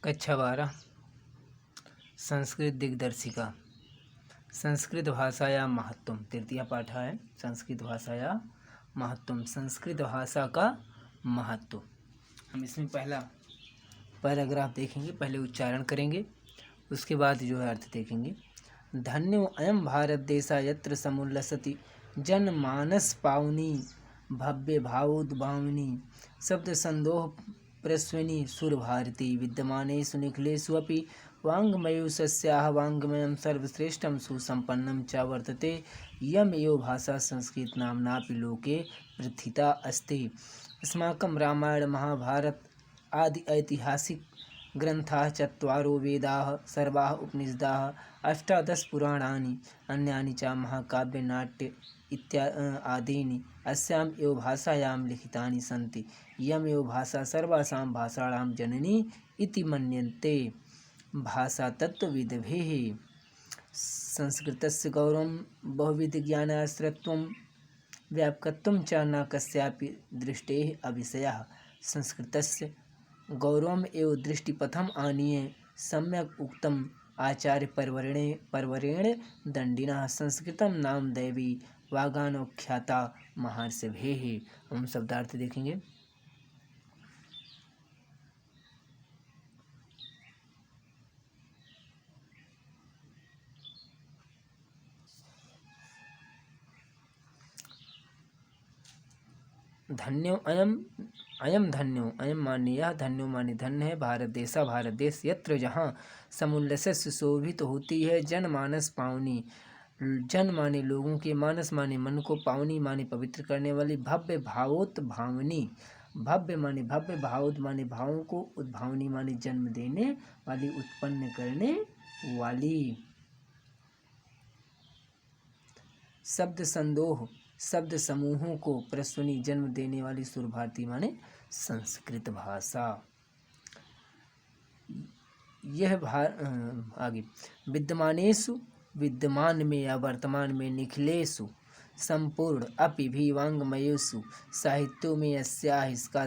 कक्षा 12 संस्कृत दिग्दर्शिका संस्कृत भाषाया महत्वम तृतीय पाठ है। संस्कृत भाषाया महत्वम, संस्कृत भाषा का महत्व। हम इसमें पहला पैराग्राफ देखेंगे, पहले उच्चारण करेंगे, उसके बाद जो है अर्थ देखेंगे। धन्यो अयम भारत देशा यत्र समुल्लसति जनमानस पावनी भव्य भावोद्भावनी शब्द संदोह प्रस्विनी सुर भारती विद्यमानेषु निखिलेषु अपि वाङ्मयो सस्याः वाङ्मयं सर्वश्रेष्ठं सुसम्पन्नं च वर्तते। इयमेव भाषा संस्कृत नाम्नापि लोके प्रथिता अस्ति। अस्माकं रामायण महाभारत आदि ऐतिहासिक ग्रन्थाः चत्वारो वेदाः सर्वाः उपनिषदाः अष्टादश पुराणानि अन्यानि च महाकाव्य नाट्य आदीनि अस्याम् एव भाषायां लिखितानि सन्ति। इयमेव भाषा सर्वासां भाषाणां जननी इति मन्यन्ते। भाषा तत्त्वविद्भिः संस्कृतस्य गौरवं बहुविधज्ञानाश्रयत्वं व्यापकत्वं च न कस्यापि दृष्टेः अविषयः। संस्कृतस्य गौरवम् एव दृष्टिपथम् आनीय सम्यक् उक्तम् आचार्यपर्वरेण दण्डिनः। संस्कृतं नाम दैवी वागानोख्याता महर्षिभिः। हम शब्दार्थ देखेंगे। धन्यो अयम धन्यो, अयम माने यह, धन्यो माने धन्य है, भारत देशा भारत देश, यत्र जहाँ समुल्लस्य सुशोभित होती है जनमानस पावनी, जन माने लोगों के, मानस माने मन को, पावनी माने पवित्र करने वाली, भव्य भावोत भावनी, भव्य माने भव्य, भावोत माने भावों को, उद्भावनी माने जन्म देने वाली, उत्पन्न करने वाली। शब्द संदोह शब्द समूहों को, प्रसूनि जन्म देने वाली, सुर भारती माने संस्कृत भाषा। यह आगे विद्यमानेषु विद्यमान में या वर्तमान में, निखिलेषु संपूर्ण, अपि भी वाङ्मयेषु साहित्यों में, अस्याः इसका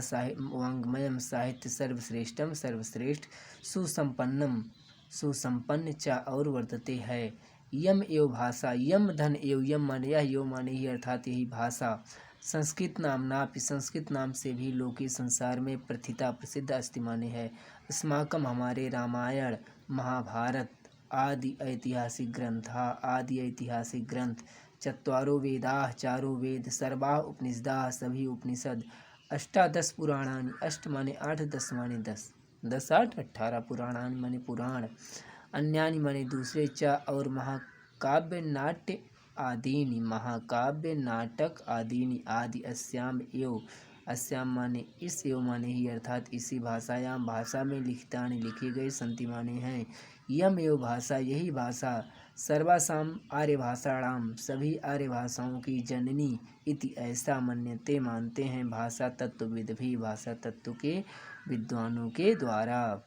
वाङ्मयम साहित्य सर्वश्रेष्ठम सर्वश्रेष्ठ, सुसंपन्नम सुसंपन्न च और वर्तते है। यम एव भाषा, यम धन एव, यम माने यह, यो माने ही, अर्थात यही भाषा। संस्कृत नाम्नापि संस्कृत नाम से भी लोके संसार में प्रथिता प्रसिद्ध अस्ति माने है। अस्माकम हमारे रामायण महाभारत आदि ऐतिहासिक ग्रंथा आदि ऐतिहासिक ग्रंथ, चत्वारो वेदाः चारों वेद, सर्वाः उपनिषदाः सभी उपनिषद, अष्टादश पुराणानि, अष्ट माने आठ, दस माने दस, दस आठ 18 पुराणानि माने पुराण, अन्यानि माने दूसरे, च और महाकाव्य नाट्य आदीनि, महाकाव्य नाटक आदीनि, आदि अस्याम एव, अस्याम माने इस, एव माने ही, अर्थात इसी भाषायाम भाषा में, लिखितानि लिखे गए, संति माने हैं। यम एव भाषा यही भाषा, सर्वासाम आर्य भाषाणाम सभी आर्य भाषाओं की जननी इति ऐसा मन्यते मानते हैं। भाषा तत्वविद भी भाषा तत्व के विद्वानों के द्वारा।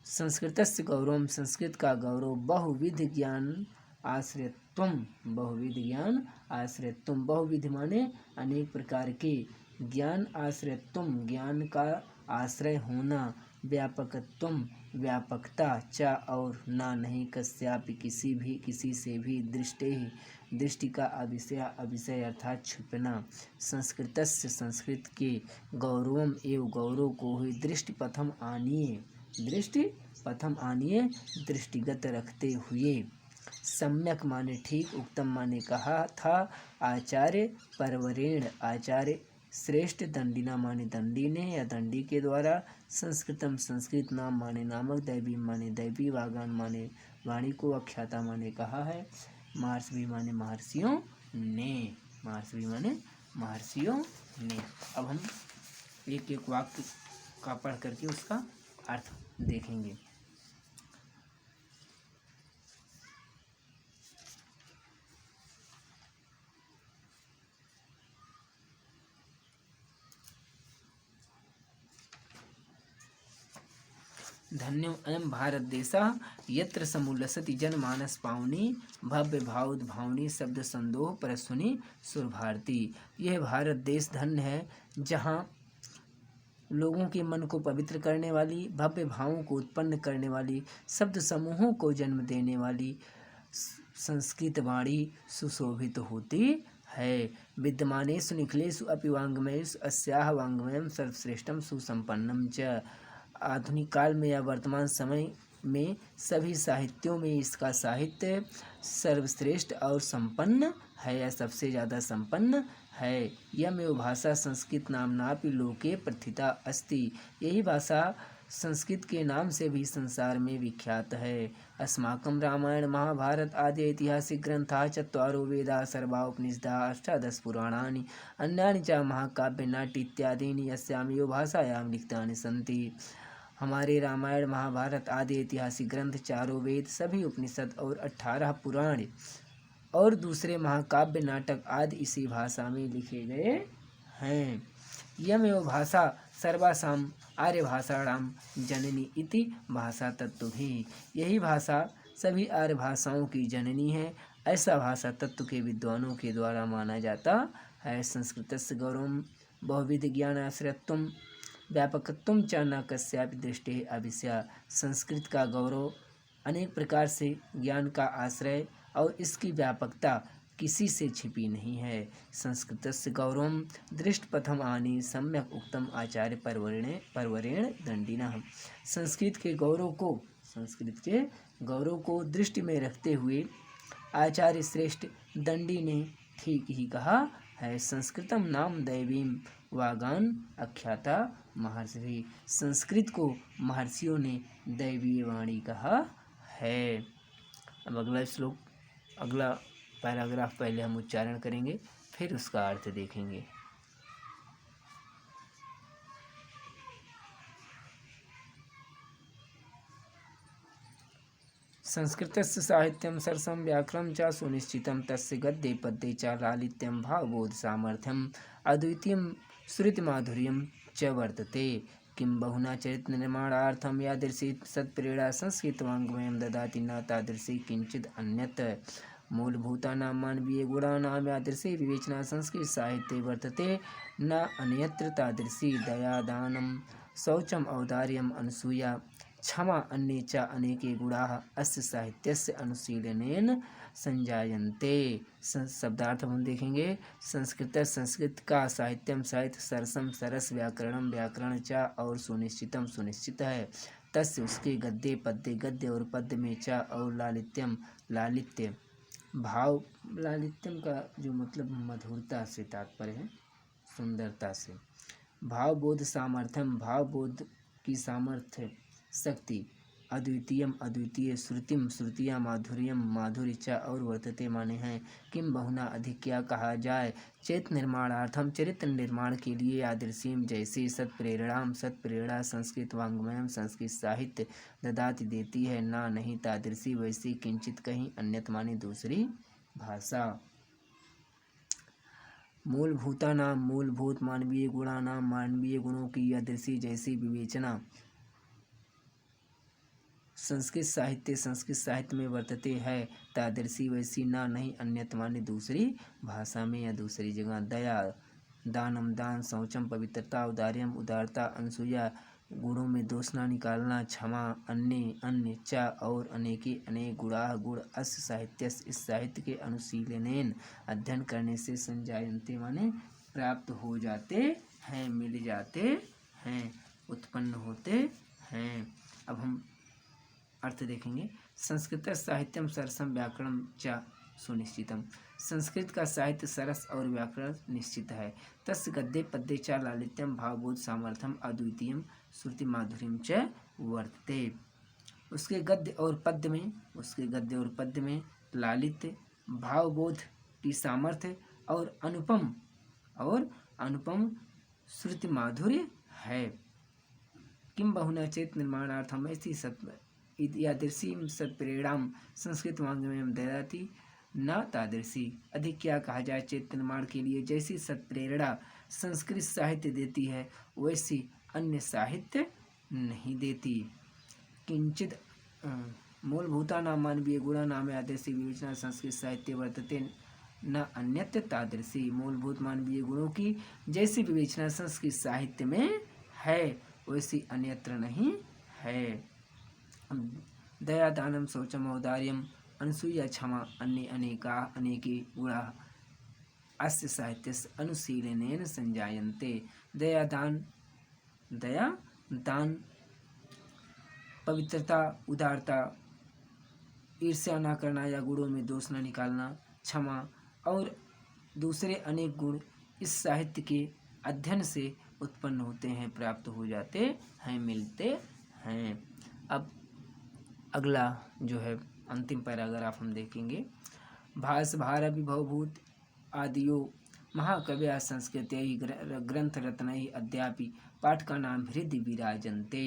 संस्कृतस्य गौरवम संस्कृत का गौरव, बहुविध ज्ञान आश्रयत्वम, बहुविध ज्ञान आश्रयत्वम, बहुविध माने अनेक प्रकार के, ज्ञान आश्रयत्वम ज्ञान का आश्रय होना, व्यापकत्वम व्यापकता, च और ना नहीं, कस्यापि किसी से भी, दृष्टि दृष्टि का अविषय अविषय अर्थात छुपना। संस्कृतस्य संस्कृत के गौरवम एव गौरव को ही, दृष्टिपथम आनीय, दृष्टि पथम आनीय दृष्टिगत रखते हुए, सम्यक माने ठीक, उक्तम माने कहा था, आचार्य परवरेण आचार्य श्रेष्ठ, दंडिना माने दंडी ने या दंडी के द्वारा, संस्कृतम संस्कृत नाम माने नामक, दैवी माने दैवी, वागान माने वाणी को, अख्याता माने कहा है, महर्षि माने महर्षियों ने, महर्षि माने महर्षियों ने। अब हम एक एक वाक्य का पढ़ करके उसका अर्थ देखेंगे। धन्यो अयम भारत देशः यत्र समुल्लसति जनमानस पावनी भव्य भावोद्भावनी शब्द संदोह प्रसूनि सुर भारती। यह भारत देश धन्य है जहाँ लोगों के मन को पवित्र करने वाली, भव्य भावों को उत्पन्न करने वाली, शब्द समूहों को जन्म देने वाली संस्कृत वाणी सुशोभित होती है। विद्यमानेषु निखिलेषु अपि वाङ्मयेषु अस्याः वाङ्मयं सर्वश्रेष्ठम सुसंपन्नम च। आधुनिक काल में या वर्तमान समय में सभी साहित्यों में इसका साहित्य सर्वश्रेष्ठ और संपन्न है या सबसे ज़्यादा संपन्न है। यमेव भाषा संस्कृत नाम्नापि लोके प्रथिता अस्ति। यही भाषा संस्कृत के नाम से भी संसार में विख्यात है। अस्माकं रामायण महाभारत आदि ऐतिहासिक ग्रंथाः चत्वारो वेदाः सर्वा उपनिषदाः अष्टादश पुराणानि अन्यानि च महाकाव्य नाट्य इत्यादीनि अस्यामेव भाषायां लिखितानि सन्ति। हमारे रामायण महाभारत आदि ऐतिहासिक ग्रंथ, चारों वेद, सभी उपनिषद और 18 पुराण और दूसरे महाकाव्य नाटक आदि इसी भाषा में लिखे गए हैं। यमेव भाषा सर्वासाम आर्य भाषाणाम जननी इति भाषा तत्व भी। यही भाषा सभी आर्य भाषाओं की जननी है, ऐसा भाषा तत्व के विद्वानों के द्वारा माना जाता है। संस्कृतस्य गौरवं बहुविध ज्ञानाश्रयत्वं व्यापकत्वं च न कस्यापि दृष्टि अभिस्या। संस्कृत का गौरव अनेक प्रकार से ज्ञान का आश्रय और इसकी व्यापकता किसी से छिपी नहीं है। संस्कृतस्य गौरवं दृष्टपथम आनि सम्यक उक्तम आचार्य परवरेण दंडिनः। संस्कृत के गौरव को दृष्टि में रखते हुए आचार्य श्रेष्ठ दंडी ने ठीक ही कहा है। संस्कृतम नाम दैवीम वागान आख्याता महर्षि। संस्कृत को महर्षियों ने दैवीय वाणी कहा है। अब अगला पैराग्राफ पहले हम उच्चारण करेंगे, फिर उसका अर्थ देखेंगे। संस्कृतस्य साहित्यं सरसं व्याकरणं च सुनिश्चितं तस्य गद्ये पद्ये च लालित्यं भावबोध सामर्थ्यम् अद्वितीयं श्रुतिमाधुर्यं च वर्तते। किं बहुना चरित्र निर्माणार्थं यादृशी सत्प्रेरणा संस्कृतवाङ्मयं ददाति न तादृशी किंचित् अन्यत्। मूलभूतानां मानवीय गुणानां यादृशी विवेचना संस्कृत साहित्ये वर्तते न अन्यत्र। तादृशी दया, दानं, शौचम, औदार्यम, अनसूया, क्षमा अन्ये च अनेके गुणाः अस्य साहित्यस्य अनुशीलनेन संजायन्ते। शब्दार्थ हम देखेंगे। संस्कृत का साहित्यम साहित्य सरसम सरस, व्याकरणम व्याकरण च और सुनिश्चितम सुनिश्चित है। तस्य उसके गद्य पद्य गद्य और पद्य में च और लालित्यम लालित्य भाव। लालित्यम का जो मतलब मधुरता से तात्पर्य है, सुंदरता से। भावबोध सामर्थ्यम भावबोध की सामर्थ्य शक्ति। अद्वितीयम अद्वितीय, श्रुतिम श्रुतिया, माधुर्यम माधुर्य च और वर्तते माने हैं। किम बहुना अधिक क्या कहा जाए। चेत निर्माणार्थम चरित्र निर्माण के लिए यादृशीम जैसे सत्प्रेरणाम सत्प्रेरणा संस्कृत वाङ्मयम संस्कृत साहित्य ददाति देती है ना नहीं तादृशी वैसी किंचित कहीं अन्यत माने दूसरी भाषा। मूलभूतानाम मूलभूत, मानवीय गुणानाम मानवीय गुणों की यादृशी जैसी विवेचना संस्कृत साहित्य में वर्तते है तादृशी वैसी ना नहीं अन्यत माने दूसरी भाषा में या दूसरी जगह। दया, दानम दान, शौचम पवित्रता, औदार्यम उदारता, अनसूया गुणों में दोष ना निकालना, क्षमा, अन्य च और अनेके अनेक गुणाः गुण अस्य साहित्य इस साहित्य के अनुशीलनेन अध्ययन करने से संजायन्ते माने प्राप्त हो जाते हैं, मिल जाते हैं, उत्पन्न होते हैं। अब हम अर्थ देखेंगे। संस्कृत साहित्यम सरसम व्याकरणम च सुनिश्चितम। संस्कृत का साहित्य सरस और व्याकरण निश्चित है। तस्य गद्ये पद्ये च लालित्यम भावबोध सामर्थ्यम अद्वितीयम श्रुति माधुर्यम च वर्तते। उसके गद्य और पद्य में लालित्य, भावबोध की सामर्थ्य और अनुपम श्रुति माधुर्य है। किम बहुना चेत निर्माणार्थम ऐसी यादृशी सत्प्रेरणाम संस्कृत वाङ्मयम ददाति न तादृशी। अधिक क्या कहा जाए। चेत निर्माण के लिए जैसी सत्प्रेरणा संस्कृत साहित्य देती है वैसी अन्य साहित्य नहीं देती। किंचित मूलभूतानां मानवीय गुणानां यादृशी विवेचना संस्कृत साहित्य वर्तते न अन्यत्र तादृशी। मूलभूत मानवीय गुणों की जैसी विवेचना संस्कृत साहित्य में है वैसी अन्यत्र नहीं है। दया दानम शौचम औदार्यम अनुसूया क्षमा अन्य अनेका अनेके गुणा अस्य साहित्यस्य अनुशीलनेन संजायन्ते। दया दान पवित्रता, उदारता, ईर्ष्या न करना या गुणों में दोष न निकालना, क्षमा और दूसरे अनेक गुण इस साहित्य के अध्ययन से उत्पन्न होते हैं, प्राप्त हो जाते हैं, मिलते हैं। अब अगला जो है अंतिम पैराग्राफ हम देखेंगे। भास भार विभवभूत आदियो महाकव्या संस्कृत ग्रंथ रत्न अद्यापि पाठकानां हृदि विराजन्ते।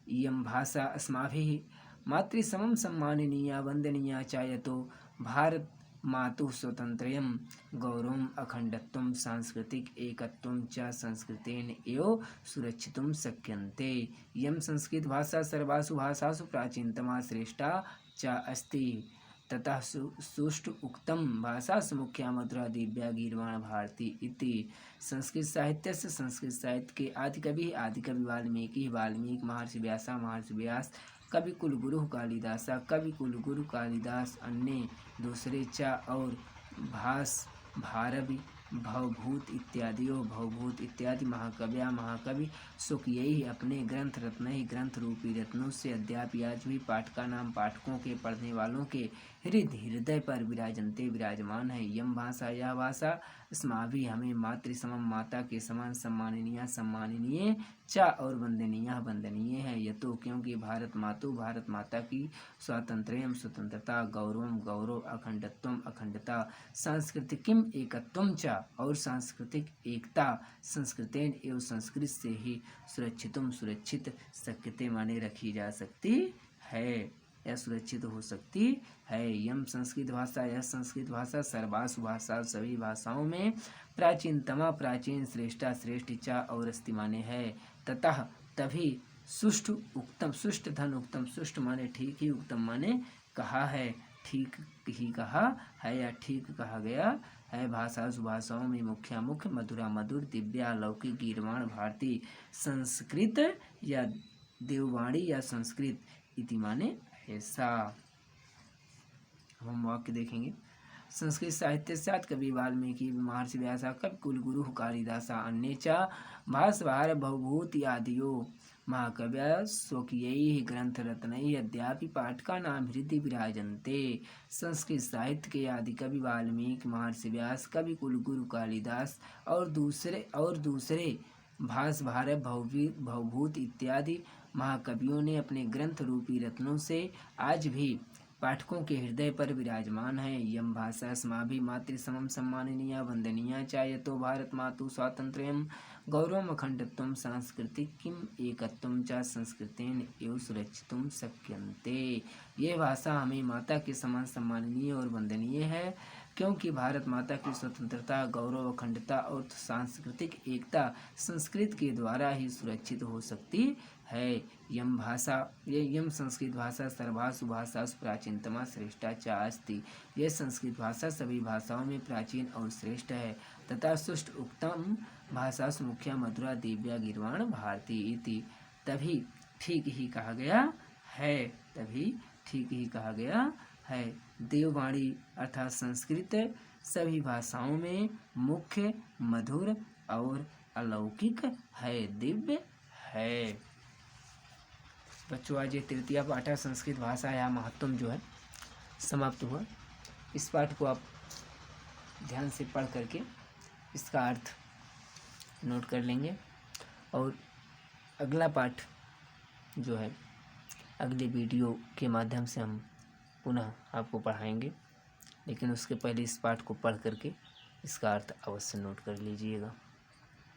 इयं भाषा अस्माभिः मातृसमं सम्माननीया वन्दनीया च यतो भारत मातुः स्वातन्त्र्यं गौरवम् अखण्डत्वं सांस्कृतिक एकत्वं च संस्कृतेन एव सुरक्षितुं शक्यन्ते। इयं संस्कृत भाषा सर्वासु भाषासु प्राचीनतमा श्रेष्ठा च अस्ति। ततः सुष्ठु उक्तं भाषासु मुख्या मधुरा दिव्या गीर्वाण भारती इति। संस्कृत साहित्य के आदिकवि वाल्मीकि महर्षि व्यास कवि कुलगुरु कालिदास अन्य दूसरे च और भास भारवि भवभूत इत्यादि महाकवि स्वकीय अपने ग्रंथ रूपी रत्नों से अद्यापि आज भी पाठकों के पढ़ने वालों के हृदय पर विराजमान है। यह भाषा अस्माभिः हमें मातृसमम माता के समान सम्माननीय च और वंदनीय है। यतो क्योंकि भारत माता की स्वतंत्रता गौरव अखंडता सांस्कृतिकम एकत्वम च और सांस्कृतिक एकता संस्कृतेन एवं संस्कृत से ही सुरक्षित शक्यते माने रखी जा सकती है या सुरक्षित हो सकती है। यह संस्कृत भाषा सर्वासु भाषा सभी भाषाओं में प्राचीन श्रेष्ठ च और अस्ति माने है। ततः तभी सुष्ठु माने ठीक ही, उत्तम माने कहा है, ठीक ही कहा है या ठीक कहा गया है। भाषाओं में मुख्य मधुरा मधुर दिव्या लौकिक गीर्वाण भारती संस्कृत या देववाणी या संस्कृत इति माने ऐसा। हम वाक्य देखेंगे। संस्कृत साहित्य सात कवि वाल्मीकि महर्षि व्यास कवि कुलगुरु कालिदास अन्य च भास्वार भवभूति आदियो महाकव्या स्वकीय ग्रंथ रत्न अद्यापि पाठकानां हृदि विराजन्ते। संस्कृत साहित्य के आदि कवि वाल्मीकि महर्षि व्यास कवि कुलगुरु कालिदास और दूसरे भास्वार भवभूत इत्यादि महाकवियों ने अपने ग्रंथ रूपी रत्नों से आज भी पाठकों के हृदय पर विराजमान है। यम भाषा अस्माभिः मातृसमं सम्माननीया वन्दनीया च यतो भारत मातुः स्वातन्त्र्यं गौरवम् अखण्डत्वं सांस्कृतिकम् एकत्वं च संस्कृतेन एव सुरक्षितुं शक्यन्ते। ये भाषा हमें माता के समान सम्माननीय और वंदनीय है, क्योंकि भारत माता की स्वतंत्रता गौरव अखंडता और सांस्कृतिक एकता संस्कृत के द्वारा ही सुरक्षित हो सकती है। यम संस्कृत भाषा सर्वासु भाषासु प्राचीनतमा श्रेष्ठा च अस्ति। यह संस्कृत भाषा सभी भाषाओं में प्राचीन और श्रेष्ठ है। तथा सुष्ठ उक्तम भाषासु मुख्या मधुरा दिव्या गीर्वाण भारती इति। तभी ठीक ही कहा गया है। देववाणी अर्थात संस्कृत सभी भाषाओं में मुख्य मधुर और अलौकिक है, दिव्य है। बच्चों आज ये तृतीय पाठ संस्कृत भाषा या महत्वम जो है समाप्त हुआ। इस पाठ को आप ध्यान से पढ़ करके इसका अर्थ नोट कर लेंगे और अगला पाठ जो है अगले वीडियो के माध्यम से हम पुनः आपको पढ़ाएंगे, लेकिन उसके पहले इस पाठ को पढ़ करके इसका अर्थ अवश्य नोट कर लीजिएगा।